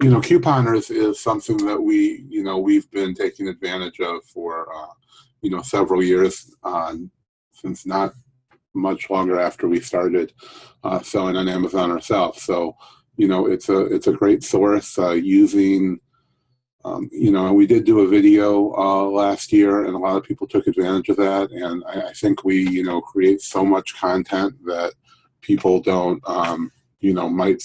couponers is something that we've been taking advantage of for, several years, since not much longer after we started selling on Amazon ourselves. So, it's a great source using, we did do a video last year, and a lot of people took advantage of that. And I think we, create so much content that people don't, might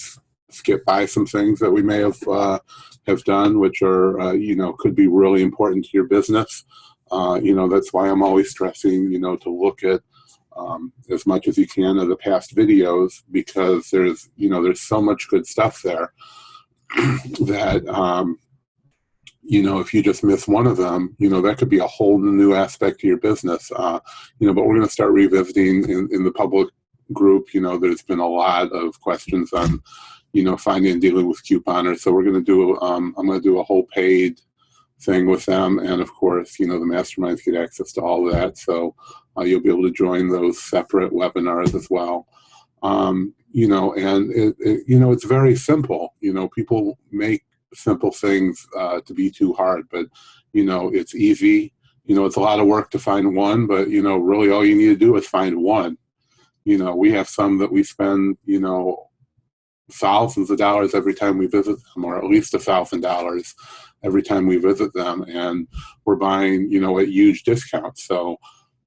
skip by some things that we may have done, which are, could be really important to your business. That's why I'm always stressing, to look at as much as you can of the past videos, because there's so much good stuff there that, if you just miss one of them, that could be a whole new aspect to your business. But we're going to start revisiting in the public group. There's been a lot of questions on, finding and dealing with couponers. So we're going to do, I'm going to do a whole paid thing with them. And of course, the masterminds get access to all of that. So you'll be able to join those separate webinars as well. And it's very simple. People make simple things to be too hard, but it's easy. It's a lot of work to find one, but really all you need to do is find one. We have some that we spend thousands of dollars every time we visit them, or at least $1,000 every time we visit them, and we're buying at huge discounts. So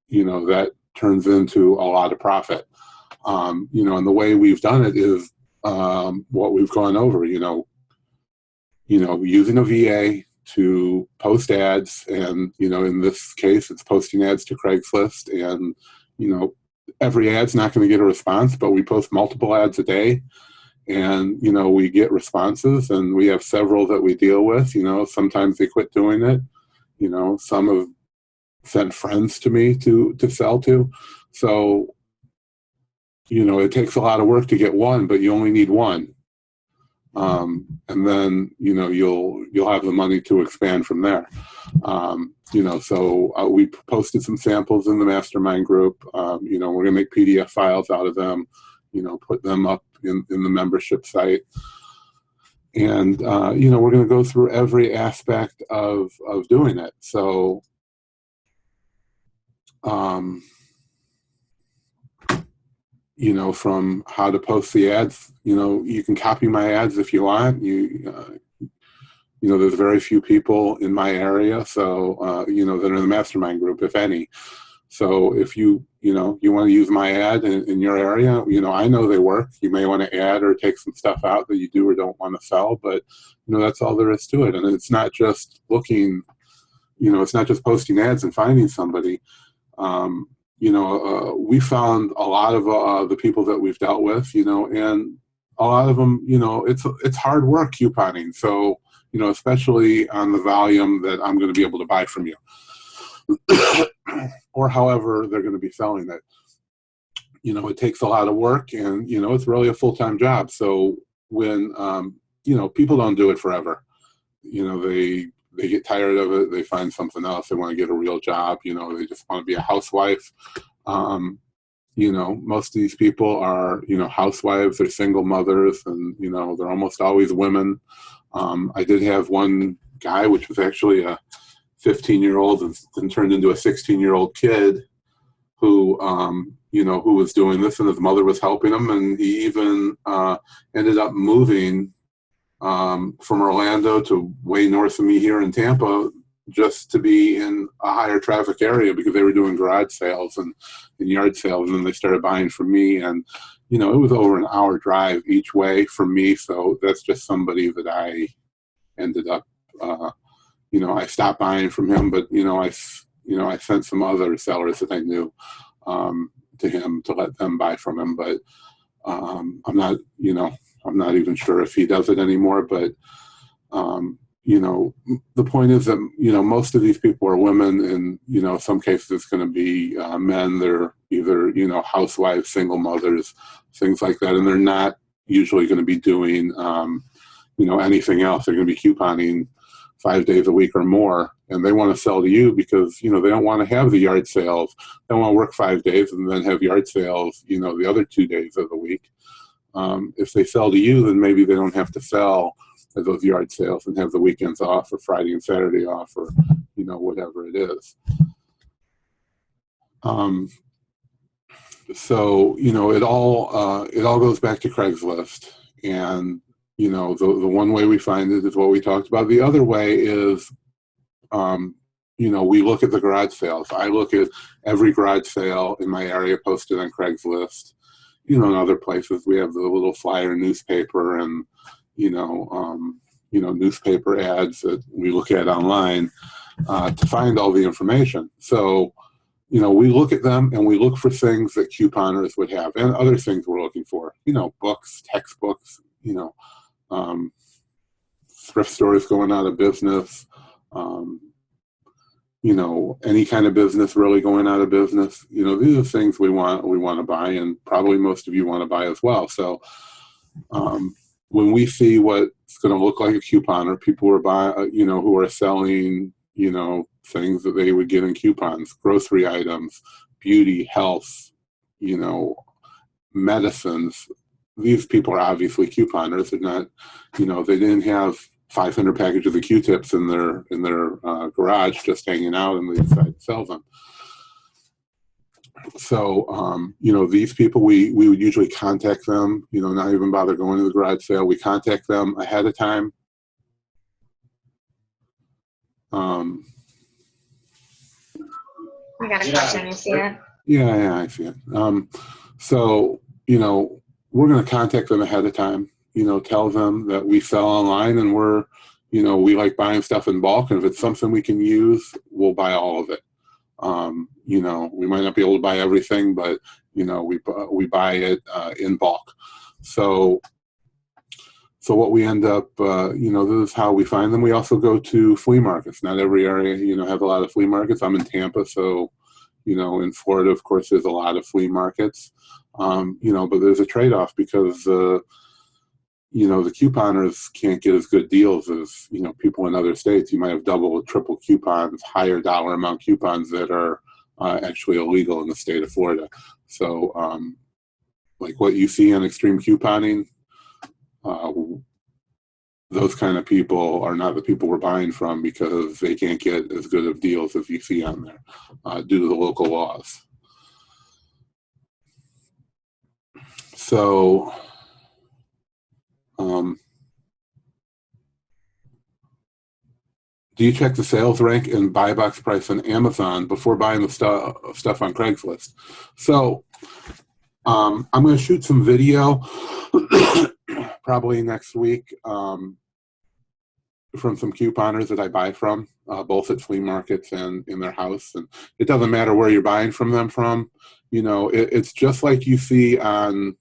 that turns into a lot of profit. And the way we've done it is what we've gone over. Using a VA to post ads, and in this case it's posting ads to Craigslist, and every ad's not going to get a response, but we post multiple ads a day, and we get responses, and we have several that we deal with. Sometimes they quit doing it. Some have sent friends to me to sell to. So it takes a lot of work to get one, but you only need one. And then, you'll have the money to expand from there. So we posted some samples in the mastermind group. We're going to make PDF files out of them, put them up in the membership site. And, we're going to go through every aspect of doing it. So, from how to post the ads, you can copy my ads if you want. There's very few people in my area, so, that are in the mastermind group, if any. So if you want to use my ad in your area, I know they work. You may want to add or take some stuff out that you do or don't want to sell, but, that's all there is to it. And it's not just looking, it's not just posting ads and finding somebody. We found a lot of the people that we've dealt with, and a lot of them, it's hard work couponing. So, especially on the volume that I'm going to be able to buy from you, or however they're going to be selling it. It takes a lot of work, and, it's really a full-time job. So when, people don't do it forever, they get tired of it. They find something else. They want to get a real job. They just want to be a housewife. Most of these people are, housewives. They're single mothers, and, they're almost always women. I did have one guy, which was actually a 15-year-old and turned into a 16-year-old kid who, who was doing this, and his mother was helping him. And he even ended up moving from Orlando to way north of me here in Tampa, just to be in a higher traffic area, because they were doing garage sales and yard sales, and then they started buying from me. And it was over an hour drive each way from me. So that's just somebody that I ended up I stopped buying from him, but I sent some other sellers that I knew to him to let them buy from him. But I'm not even sure if he does it anymore. But the point is that most of these people are women, and some cases it's going to be men. They're either housewives, single mothers, things like that, and they're not usually going to be doing anything else. They're going to be couponing 5 days a week or more, and they want to sell to you because they don't want to have the yard sales. They want to work 5 days and then have yard sales the other 2 days of the week. If they sell to you, then maybe they don't have to sell at those yard sales and have the weekends off or Friday and Saturday off or, you know, whatever it is. So, you know, it all goes back to Craigslist. And, you know, the one way we find it is what we talked about. The other way is, you know, we look at the garage sales. I look at every garage sale in my area posted on Craigslist. You know, in other places we have the little flyer newspaper and, you know, newspaper ads that we look at online to find all the information. So, you know, we look at them and we look for things that couponers would have and other things we're looking for, you know, books, textbooks, you know, thrift stores going out of business, you know, any kind of business really going out of business. You know, these are things we want to buy, and probably most of you want to buy as well. So when we see what's going to look like a couponer, people are buying, you know, who are selling, you know, things that they would get in coupons, grocery items, beauty, health, you know, medicines. These people are obviously couponers. They're not, you know, they didn't have 500 packages of Q-tips in their garage just hanging out, and they decided to sell them. So, you know, these people, we would usually contact them, you know, not even bother going to the garage sale. We contact them ahead of time. We got a question, you see it? Yeah, I see it. So, you know, we're going to contact them ahead of time, you know, tell them that we sell online and we're, you know, we like buying stuff in bulk. And if it's something we can use, we'll buy all of it. You know, we might not be able to buy everything, but, you know, we buy it in bulk. So what we end up, you know, this is how we find them. We also go to flea markets. Not every area, you know, have a lot of flea markets. I'm in Tampa, so, you know, in Florida, of course, there's a lot of flea markets. You know, but there's a trade-off because, you know, the couponers can't get as good deals as, you know, people in other states. You might have double or triple coupons, higher dollar amount coupons that are actually illegal in the state of Florida. So, like what you see on extreme couponing, those kind of people are not the people we're buying from because they can't get as good of deals as you see on there due to the local laws. So, do you check the sales rank and buy box price on Amazon before buying the stuff on Craigslist? So, I'm going to shoot some video probably next week from some couponers that I buy from, both at flea markets and in their house. And it doesn't matter where you're buying from them from. You know, it's just like you see on,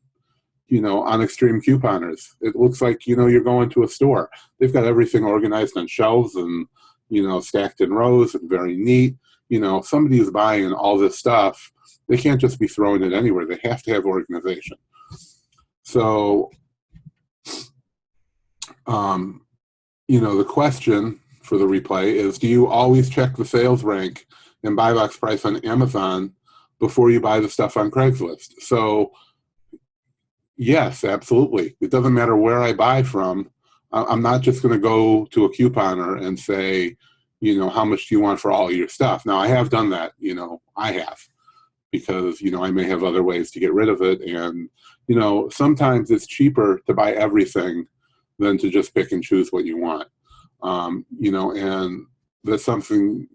you know, on extreme couponers. It looks like, you know, you're going to a store. They've got everything organized on shelves and, you know, stacked in rows and very neat. You know, somebody who's buying all this stuff, they can't just be throwing it anywhere. They have to have organization. So, you know, the question for the replay is, do you always check the sales rank and buy box price on Amazon before you buy the stuff on Craigslist? So, yes, absolutely. It doesn't matter where I buy from. I'm not just going to go to a couponer and say, you know, how much do you want for all your stuff? Now, I have done that, you know, I have, because, you know, I may have other ways to get rid of it. And, you know, sometimes it's cheaper to buy everything than to just pick and choose what you want. You know, and that's something,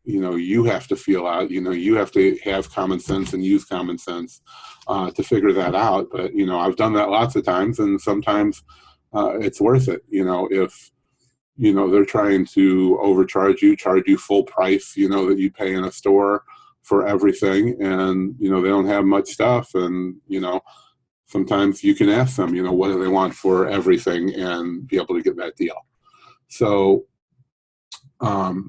you know, you have to feel out. You know, you have to have common sense and use common sense to figure that out. But, you know, I've done that lots of times, and sometimes it's worth it. You know, if, you know, they're trying to overcharge you, charge you full price, you know, that you pay in a store for everything, and, you know, they don't have much stuff, and, you know, sometimes you can ask them, you know, what do they want for everything, and be able to get that deal. So,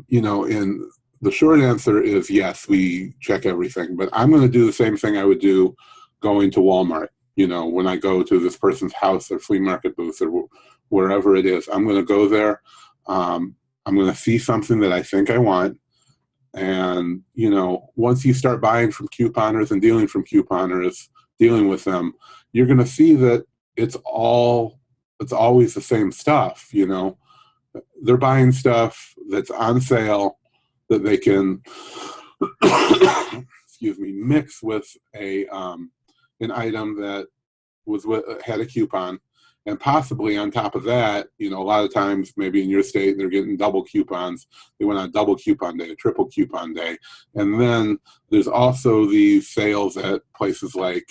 you know, and the short answer is yes, we check everything, but I'm going to do the same thing I would do going to Walmart. You know, when I go to this person's house or flea market booth or wherever it is, I'm going to go there. I'm going to see something that I think I want. And, you know, once you start buying from couponers and dealing with them, you're going to see that it's all it's always the same stuff, you know. They're buying stuff that's on sale that they can, excuse me, mix with an item that had a coupon, and possibly on top of that, you know, a lot of times maybe in your state they're getting double coupons. They went on a double coupon day, a triple coupon day, and then there's also these sales at places like,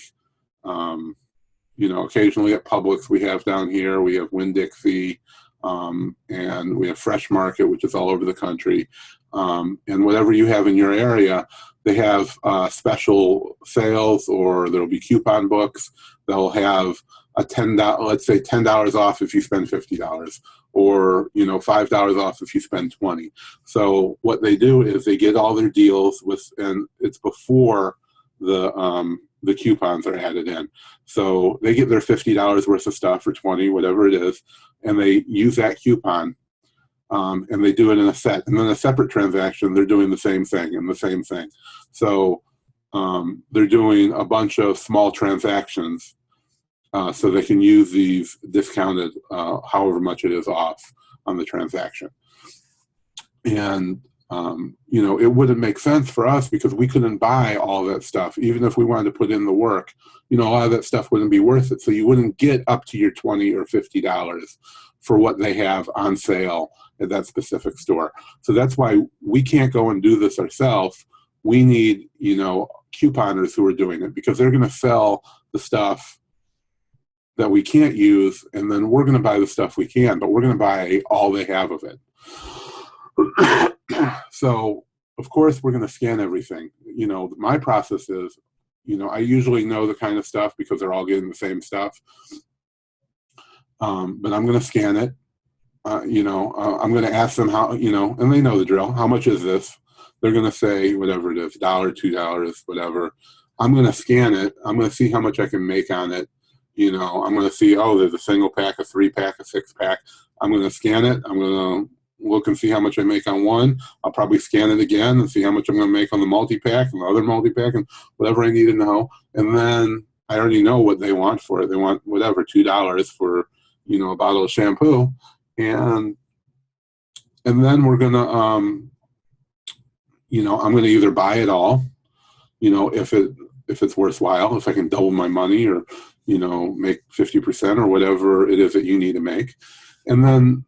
you know, occasionally at Publix we have down here, we have Winn-Dixie, and we have Fresh Market, which is all over the country, and whatever you have in your area, they have special sales, or there'll be coupon books. They'll have a $10, let's say $10 off if you spend $50, or, you know, $5 off if you spend 20. So what they do is they get all their deals with, and it's before the coupons are added in. So they get their $50 worth of stuff, or 20, whatever it is, and they use that coupon, and they do it in a set. And then a separate transaction, they're doing the same thing and the same thing. So they're doing a bunch of small transactions, so they can use these discounted, however much it is off on the transaction. And you know, it wouldn't make sense for us because we couldn't buy all that stuff. Even if we wanted to put in the work, you know, a lot of that stuff wouldn't be worth it. So you wouldn't get up to your $20 or $50 for what they have on sale at that specific store. So that's why we can't go and do this ourselves. We need, you know, couponers who are doing it, because they're going to sell the stuff that we can't use, and then we're going to buy the stuff we can, but we're going to buy all they have of it. So, of course, we're going to scan everything. You know, my process is, you know, I usually know the kind of stuff because they're all getting the same stuff. But I'm going to scan it. You know, I'm going to ask them how, you know, and they know the drill. How much is this? They're going to say whatever it is, $1, $2, whatever. I'm going to scan it. I'm going to see how much I can make on it. You know, I'm going to see, oh, there's a single pack, a 3-pack, a 6-pack. I'm going to scan it. I'm going to look and see how much I make on one. I'll probably scan it again and see how much I'm going to make on the multi-pack and the other multi-pack and whatever I need to know. And then I already know what they want for it. They want whatever, $2 for, you know, a bottle of shampoo. And then we're going to, you know, I'm going to either buy it all, you know, if it's worthwhile, if I can double my money, or, you know, make 50% or whatever it is that you need to make. And then,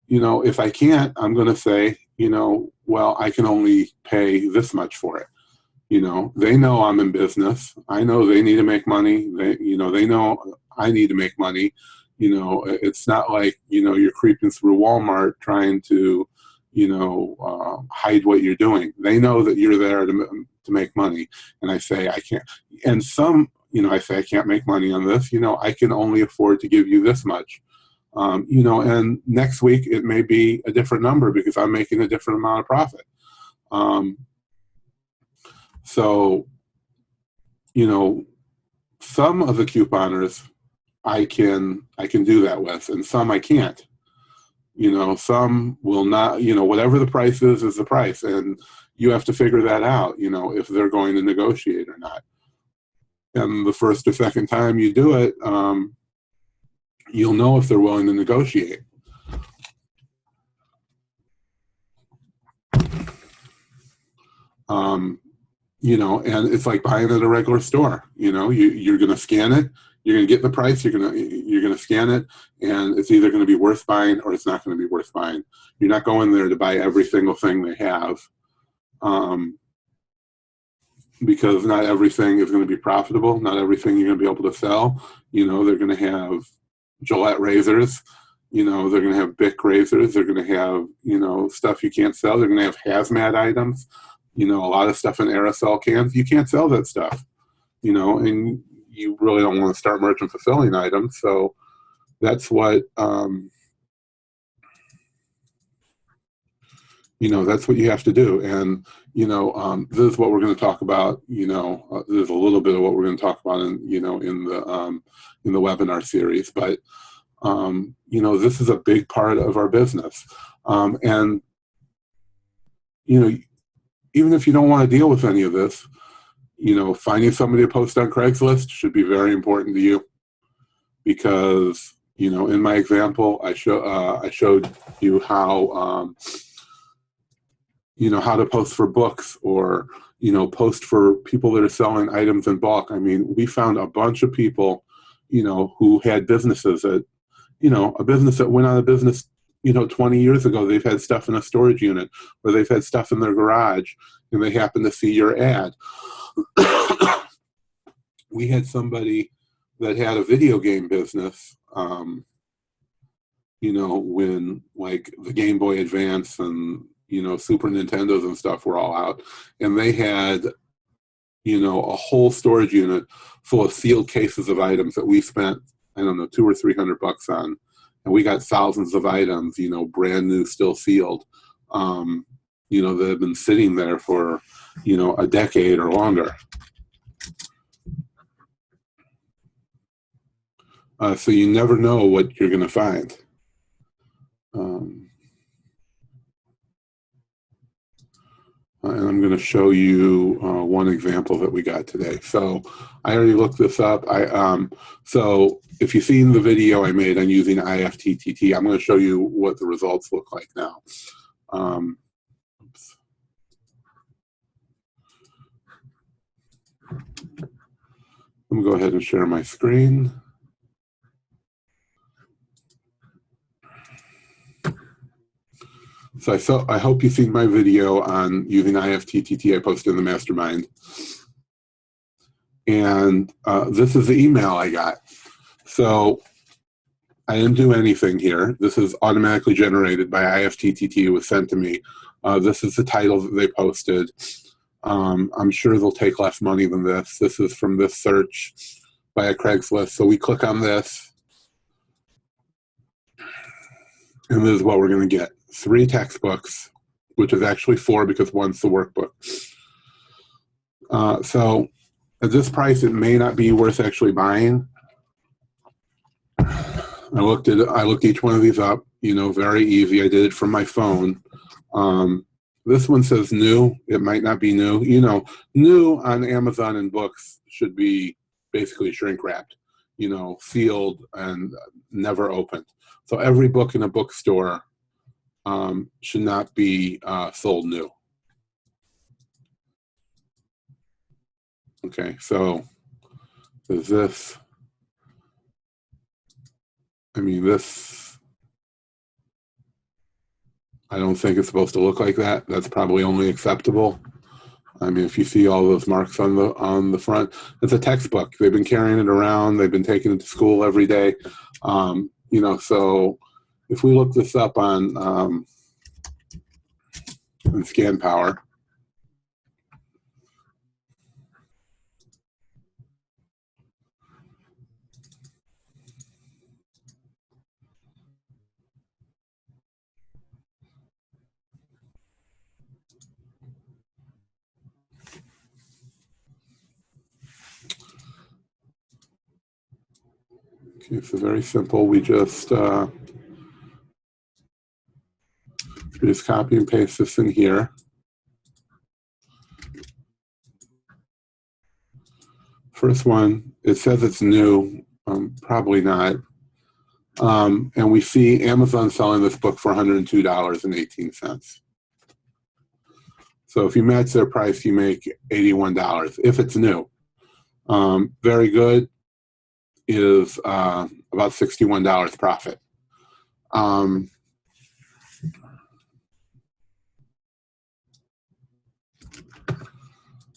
you know, if I can't, I'm going to say, you know, well, I can only pay this much for it. You know, they know I'm in business. I know they need to make money. They know I need to make money. You know, it's not like, you know, you're creeping through Walmart trying to, you know, hide what you're doing. They know that you're there to make money. And I say, I can't. And some, you know, I say, I can't make money on this. You know, I can only afford to give you this much. You know, and next week it may be a different number because I'm making a different amount of profit. So, you know, some of the couponers I can do that with, and some I can't. You know, some will not, you know, whatever the price is the price, and you have to figure that out, you know, if they're going to negotiate or not. And the first or second time you do it, you'll know if they're willing to negotiate. You know, and it's like buying at a regular store. You know, you're going to scan it, you're going to get the price, you're going to scan it, and it's either going to be worth buying or it's not going to be worth buying. You're not going there to buy every single thing they have, because not everything is going to be profitable. Not everything you're going to be able to sell. You know, they're going to have Gillette razors. You know, they're going to have Bic razors. They're going to have, you know, stuff you can't sell. They're going to have hazmat items. You know, a lot of stuff in aerosol cans. You can't sell that stuff, you know, and you really don't want to start merchant fulfilling items. So that's what, you know, that's what you have to do. And, you know, this is what we're going to talk about. You know, there's a little bit of what we're going to talk about in, you know, in the webinar series. But, you know, this is a big part of our business. And, you know, even if you don't want to deal with any of this, you know, finding somebody to post on Craigslist should be very important to you, because In my example, I showed you how, how to post for books, or, post for people that are selling items in bulk. I mean, we found a bunch of people, who had businesses that, a business that went out of business, 20 years ago. They've had stuff in a storage unit, or they've had stuff in their garage, and they happen to see your ad. We had somebody that had a video game business, when like the Game Boy Advance and, Super Nintendos and stuff were all out. And they had, a whole storage unit full of sealed cases of items that we spent, I don't know, $200 or $300 on. And we got thousands of items, brand new, still sealed, that have been sitting there for, a decade or longer. So you never know what you're going to find. And I'm going to show you one example that we got today. So I already looked this up. So if you've seen the video I made on using IFTTT, I'm going to show you what the results look like now. Oops. Let me go ahead and share my screen. So I hope you've seen my video on using IFTTT I posted in the Mastermind. And this is the email I got. So I didn't do anything here. This is automatically generated by IFTTT. It was sent to me. This is the title that they posted. I'm sure they'll take less money than this. This is from this search by a Craigslist. So we click on this. And this is what we're going to get. 3 textbooks, which is actually 4 because one's the workbook. So at this price, it may not be worth actually buying. I looked each one of these up, very easy. I did it from my phone. This one says new. It might not be new. New on Amazon and books should be basically shrink wrapped, sealed and never opened. So every book in a bookstore should not be sold new. Okay, so is this, this, I don't think it's supposed to look like that. That's probably only acceptable. If you see all those marks on the front, it's a textbook. They've been carrying it around. They've been taking it to school every day. So if we look this up on Scan Power, okay, so very simple. We just copy and paste this in here. First one, it says it's new, probably not. And we see Amazon selling this book for $102.18. So if you match their price, you make $81 if it's new. Very good is about $61 profit.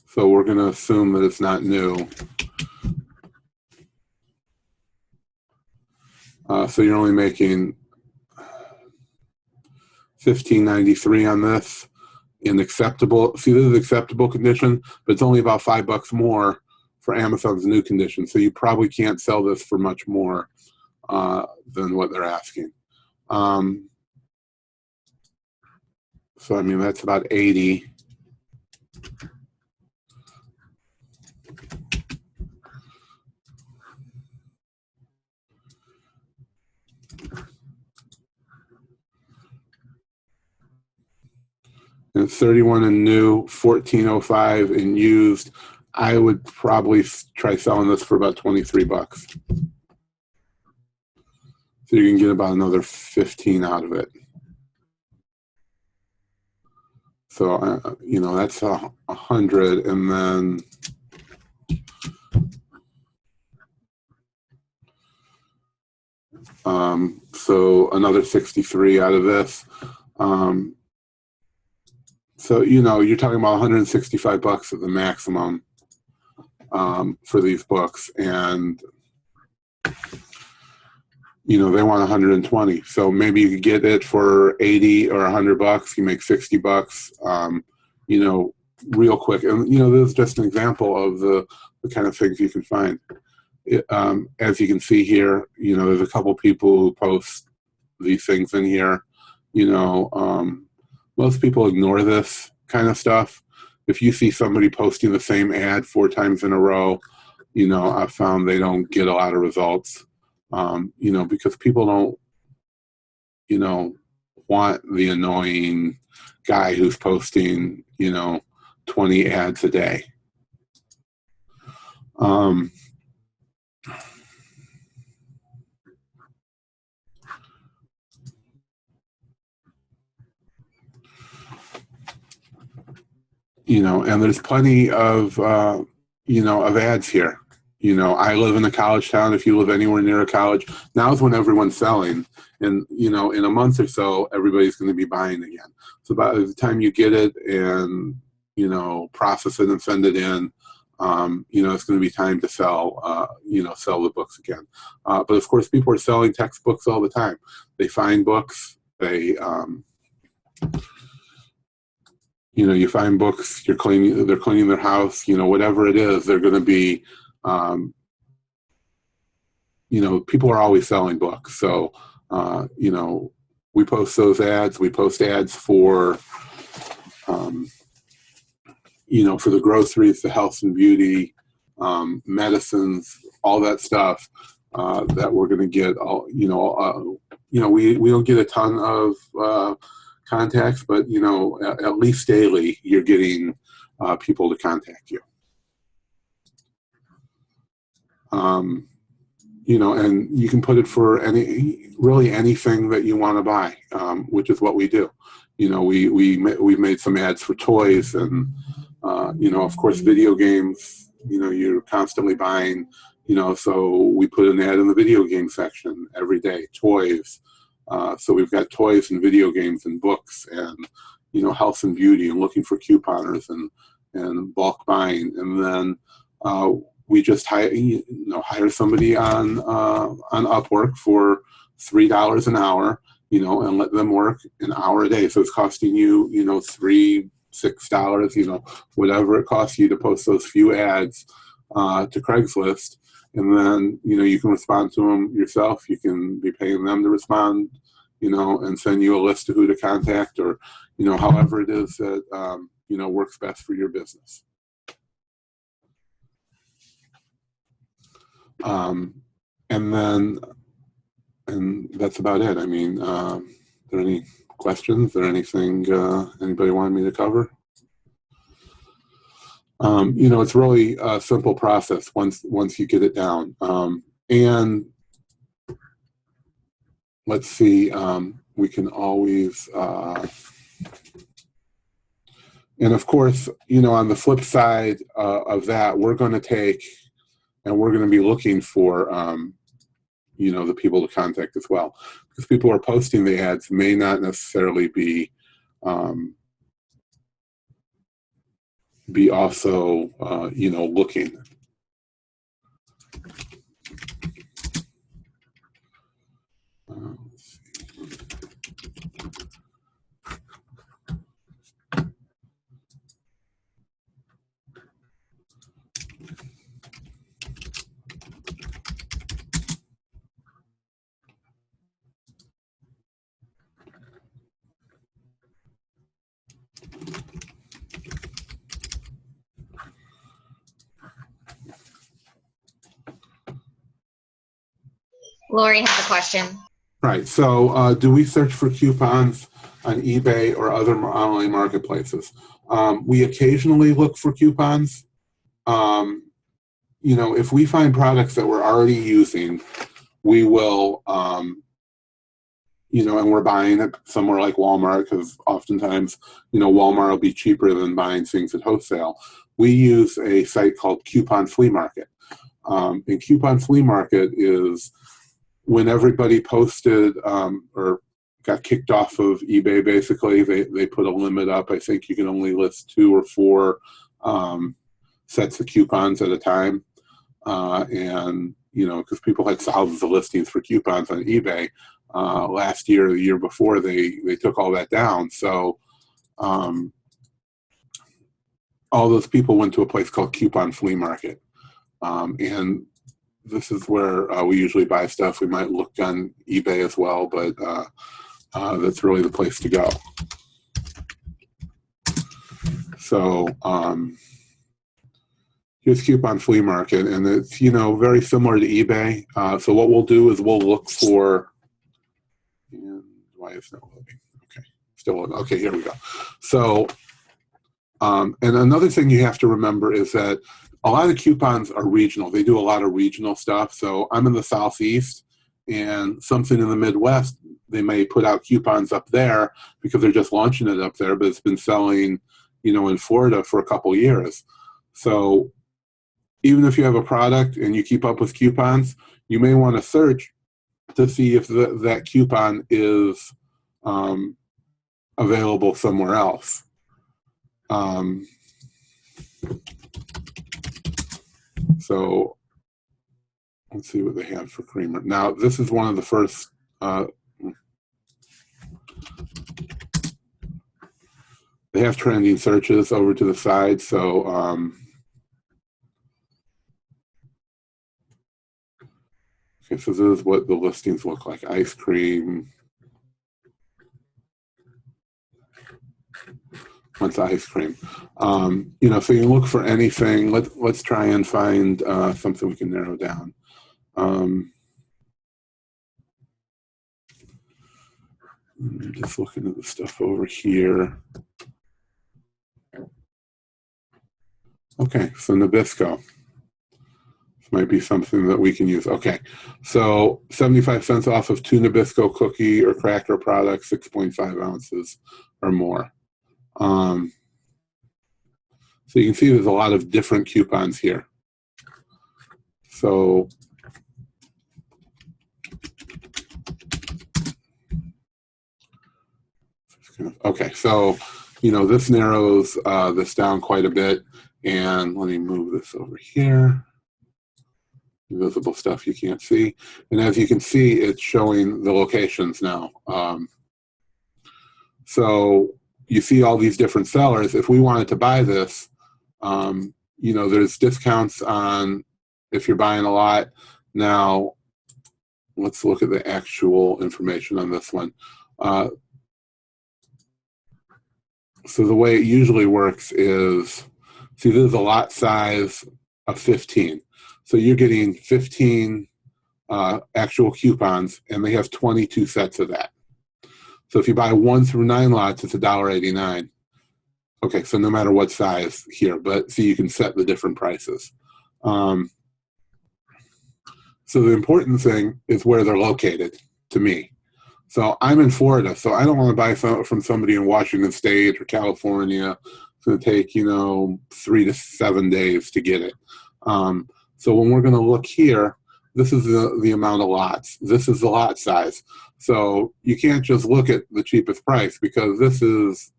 So we're going to assume that it's not new. So you're only making $15.93 on this in acceptable. See, this is acceptable condition, but it's only about $5 more for Amazon's new condition. So you probably can't sell this for much more than what they're asking. So that's about 80. And 31 in new, 1405 in used. I would probably try selling this for about $23. So you can get about another 15 out of it. So, you know, that's 100, and then so another 63 out of this. So, you know, you're talking about 165 bucks at the maximum for these books, and you know, they want 120. So maybe you could get it for 80 or 100 bucks. You make 60 bucks, you know, real quick. And, you know, this is just an example of the kind of things you can find. As you can see here, you know, there's a couple people who post these things in here. You know, most people ignore this kind of stuff. If you see somebody posting the same ad 4 times in a row, you know, I've found they don't get a lot of results. You know, because people don't, you know, want the annoying guy who's posting, you know, 20 ads a day. You know, and there's plenty of, you know, of ads here. You know, I live in a college town. If you live anywhere near a college, now's when everyone's selling. And, you know, in a month or so, everybody's going to be buying again. So by the time you get it and, you know, process it and send it in, you know, it's going to be time to sell, you know, sell the books again. But of course, people are selling textbooks all the time. They find books, they, you know, you find books, they're cleaning their house, you know, whatever it is, they're going to be, you know, people are always selling books. So, you know, we post those ads. We post ads for, you know, for the groceries, the health and beauty, medicines, all that stuff that we're going to get. All, you know, we don't get a ton of contacts, but you know, at least daily, you're getting people to contact you. You know, and you can put it for really anything that you want to buy, which is what we do. You know, we've made some ads for toys, and you know, of course, video games. You know, you're constantly buying. You know, so we put an ad in the video game section every day. Toys. So we've got toys and video games and books and, you know, health and beauty and looking for couponers and bulk buying, and then we just hire somebody on Upwork for $3 an hour, you know, and let them work an hour a day. So it's costing you, you know, $6, you know, whatever it costs you to post those few ads to Craigslist. And then, you know, you can respond to them yourself. You can be paying them to respond, you know, and send you a list of who to contact, or, you know, however it is that, you know, works best for your business. And that's about it. I mean, are there any questions? Is there anything anybody wanted me to cover? You know, it's really a simple process once you get it down. And let's see, we can always, and of course, you know, on the flip side of that, we're going to take, and we're going to be looking for, you know, the people to contact as well, because people who are posting the ads may not necessarily be also, you know, looking. Let's see. Lori has a question. Right. So do we search for coupons on eBay or other online marketplaces? We occasionally look for coupons. You know, if we find products that we're already using, we will and we're buying it somewhere like Walmart, because oftentimes, Walmart will be cheaper than buying things at wholesale. We use a site called Coupon Flea Market. And Coupon Flea Market is when everybody posted or got kicked off of eBay, basically, they put a limit up. I think you can only list 2 or 4 sets of coupons at a time. And, because people had thousands of listings for coupons on eBay last year or the year before, they took all that down. So all those people went to a place called Coupon Flea Market. And this is where we usually buy stuff. We might look on eBay as well, but that's really the place to go. So here's Coupon Flea Market, and it's, very similar to eBay. So what we'll do is we'll look for, and why is that loading? Okay, still loading. Okay, here we go. So, and another thing you have to remember is that a lot of coupons are regional. They do a lot of regional stuff. So I'm in the Southeast, and something in the Midwest, they may put out coupons up there because they're just launching it up there, but it's been selling, in Florida for a couple years. So even if you have a product and you keep up with coupons, you may want to search to see if that coupon is available somewhere else. So let's see what they have for creamer. Now, this is one of the first, they have trending searches over to the side. So okay, so this is what the listings look like. Ice cream. What's ice cream? So you can look for anything. Let's try and find something we can narrow down. Just looking at the stuff over here. Okay, so Nabisco. This might be something that we can use. Okay, so 75 cents off of 2 Nabisco cookie or cracker products, 6.5 ounces or more. So you can see there's a lot of different coupons here. So okay, so this narrows this down quite a bit, and let me move this over here. Invisible stuff you can't see, and as you can see, it's showing the locations now. So you see all these different sellers. If we wanted to buy this, there's discounts on if you're buying a lot. Now, let's look at the actual information on this one. So the way it usually works is, see, this is a lot size of 15. So you're getting 15 actual coupons, and they have 22 sets of that. So if you buy 1 through 9 lots, it's $1.89. Okay, so no matter what size here, but see, you can set the different prices. So the important thing is where they're located, to me. So I'm in Florida, so I don't want to buy from somebody in Washington State or California. It's going to take, 3 to 7 days to get it. So when we're going to look here, this is the amount of lots. This is the lot size. So you can't just look at the cheapest price, because this is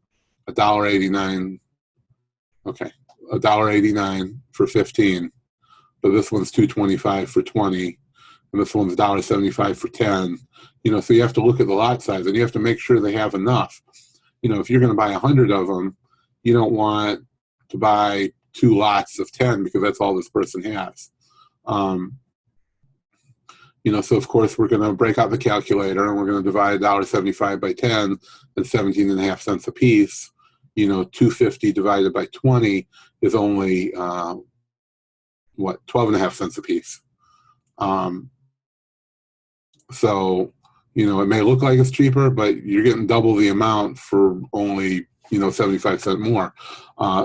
$1.89. Okay, $1.89 for 15. But this one's $2.25 for 20, and this one's $1.75 for 10. So you have to look at the lot size, and you have to make sure they have enough. If you're going to buy 100 of them, you don't want to buy 2 lots of 10 because that's all this person has. So of course we're going to break out the calculator, and we're going to divide $1.75 by 10, and 17.5 cents a piece. 250 divided by 20 is only 12.5 cents a piece. So it may look like it's cheaper, but you're getting double the amount for only 75 cents more.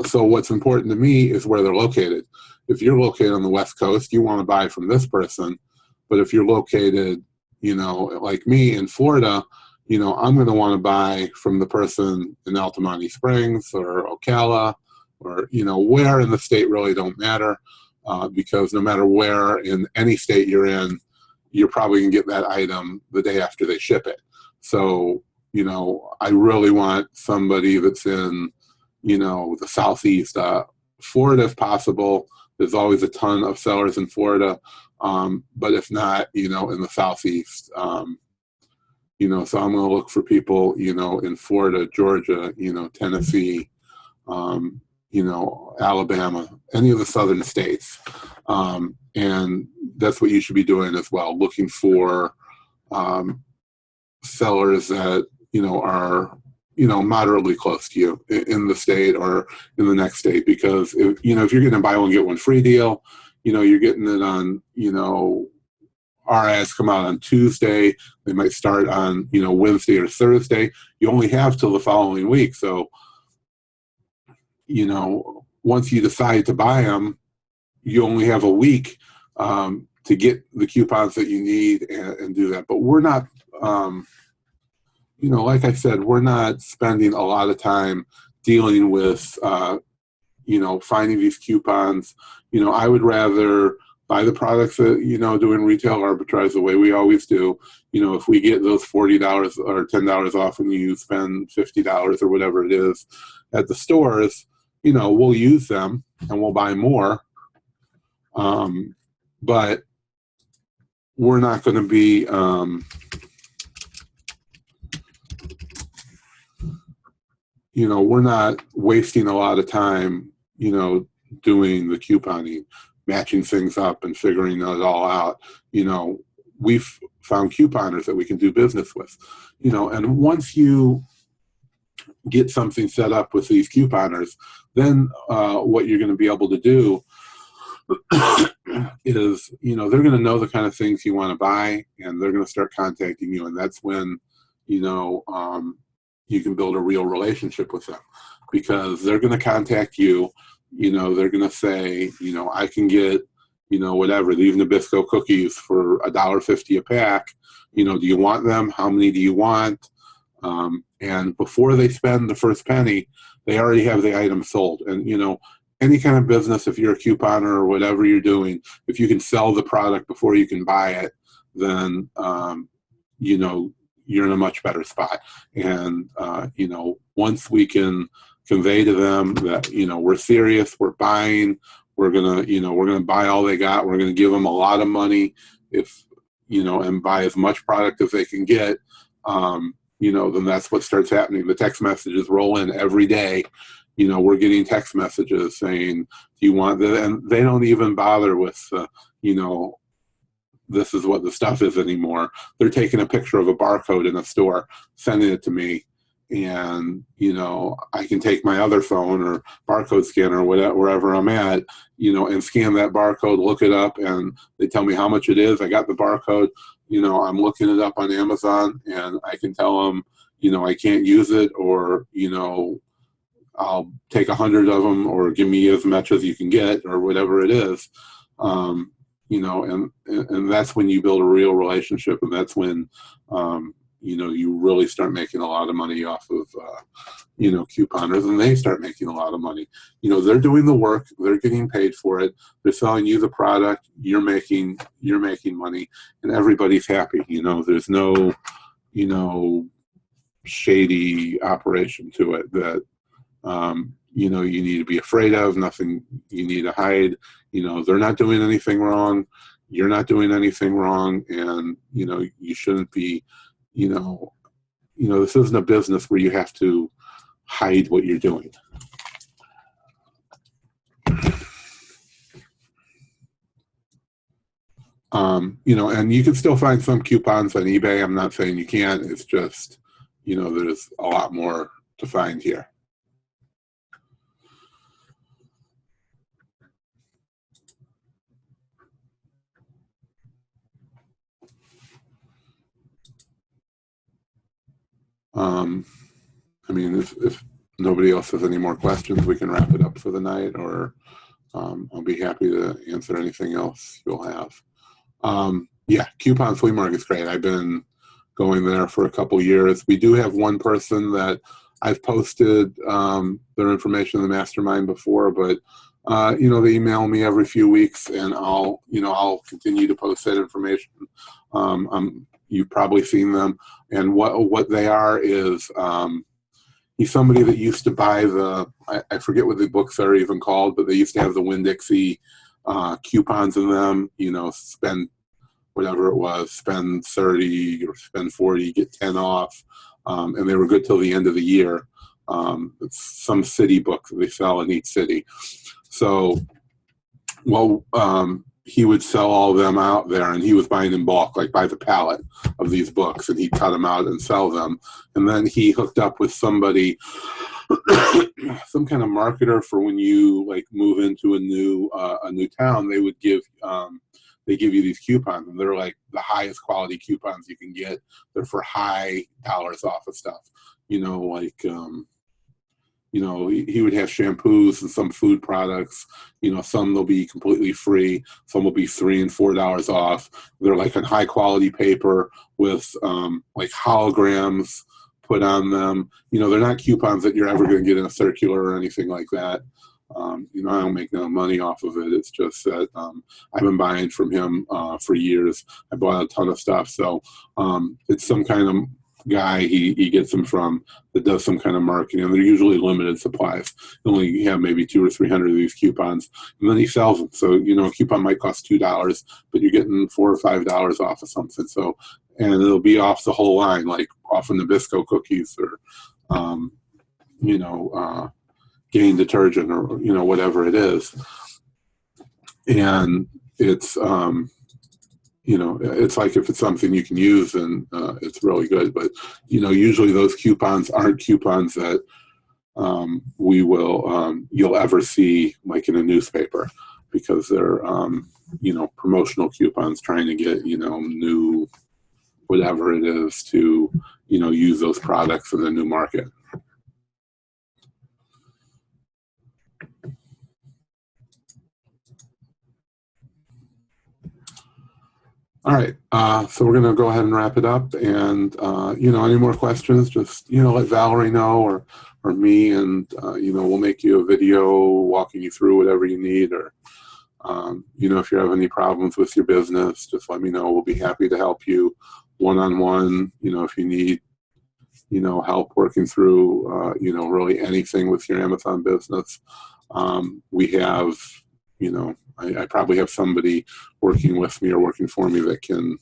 So what's important to me is where they're located. If you're located on the West Coast, you want to buy from this person. But if you're located, like me in Florida, I'm going to want to buy from the person in Altamonte Springs or Ocala or, where in the state really don't matter, because no matter where in any state you're in, you're probably going to get that item the day after they ship it. So, I really want somebody that's in, the Southeast, Florida if possible. There's always a ton of sellers in Florida. But if not, in the Southeast, so I'm going to look for people, in Florida, Georgia, Tennessee, Alabama, any of the southern states. And that's what you should be doing as well, looking for sellers that, are, moderately close to you in the state or in the next state. Because, if you're going to buy one, get one free deal, you're getting it on, our ads come out on Tuesday. They might start on, Wednesday or Thursday. You only have till the following week. So, once you decide to buy them, you only have a week to get the coupons that you need and do that. But we're not, like I said, we're not spending a lot of time dealing with, finding these coupons. I would rather buy the products that, doing retail arbitrage the way we always do. If we get those $40 or $10 off and you spend $50 or whatever it is at the stores, we'll use them and we'll buy more. But we're not going to be, we're not wasting a lot of time, doing the couponing, matching things up and figuring it all out. We've found couponers that we can do business with, and once you get something set up with these couponers, then what you're going to be able to do is, they're going to know the kind of things you want to buy, and they're going to start contacting you. And that's when, you can build a real relationship with them, because they're going to contact you. They're going to say, I can get, whatever, these Nabisco cookies for $1.50 a pack. Do you want them? How many do you want? And before they spend the first penny, they already have the item sold. And, any kind of business, if you're a couponer or whatever you're doing, if you can sell the product before you can buy it, then, you're in a much better spot. And, once we can convey to them that, we're serious, we're buying, we're going to buy all they got, we're going to give them a lot of money and buy as much product as they can get, then that's what starts happening. The text messages roll in every day. We're getting text messages saying, do you want that? And they don't even bother with, this is what the stuff is anymore. They're taking a picture of a barcode in a store, sending it to me. And, I can take my other phone or barcode scanner, whatever, wherever I'm at, and scan that barcode, look it up, and they tell me how much it is. I got the barcode, I'm looking it up on Amazon, and I can tell them, I can't use it, or, I'll take 100 of them, or give me as much as you can get, or whatever it is. And that's when you build a real relationship, and that's when, you really start making a lot of money off of, couponers, and they start making a lot of money. They're doing the work, they're getting paid for it, they're selling you the product, you're making money, and everybody's happy. There's no, shady operation to it that, you need to be afraid of, nothing you need to hide. They're not doing anything wrong. You're not doing anything wrong. And, you shouldn't be, this isn't a business where you have to hide what you're doing. And you can still find some coupons on eBay. I'm not saying you can't. It's just, there's a lot more to find here. If nobody else has any more questions, we can wrap it up for the night, or I'll be happy to answer anything else you'll have. Yeah, Coupon Flea Market's great. I've been going there for a couple years. We do have one person that I've posted their information in the Mastermind before, but they email me every few weeks, and I'll continue to post that information. You've probably seen them, and what they are is he's somebody that used to buy I forget what the books are even called, but they used to have the Winn-Dixie coupons in them. Spend whatever it was, spend 30 or spend 40, get 10 off, and they were good till the end of the year. It's some city book that they sell in each city. So, he would sell all of them out there, and he was buying in bulk, like by the pallet of these books, and he'd cut them out and sell them. And then he hooked up with somebody, some kind of marketer for when you like move into a new town. They would give they give you these coupons, and they're like the highest quality coupons you can get. They're for high dollars off of stuff. He would have shampoos and some food products. Some they'll be completely free. Some will be $3 and $4 off. They're like on high quality paper with like holograms put on them. They're not coupons that you're ever going to get in a circular or anything like that. I don't make no money off of it. It's just that I've been buying from him for years. I bought a ton of stuff. So it's some kind of guy he gets them from that does some kind of marketing, and they're usually limited supplies. You only have maybe 200 or 300 of these coupons, and then he sells them. So a coupon might cost $2, but you're getting $4 or $5 off of something. So, and it'll be off the whole line, like off of Nabisco cookies or Gain detergent or whatever it is. And it's it's like if it's something you can use, then it's really good. But usually those coupons aren't coupons that you'll ever see like in a newspaper, because they're promotional coupons trying to get new whatever it is to use those products in the new market. All right, so we're going to go ahead and wrap it up. And any more questions, just let Valerie know or me, and we'll make you a video walking you through whatever you need. Or if you have any problems with your business, just let me know. We'll be happy to help you one-on-one. If you need help working through really anything with your Amazon business, we have I probably have somebody working with me or working for me that can,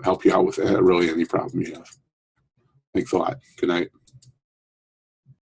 help you out with really any problem you have. Thanks a lot. Good night.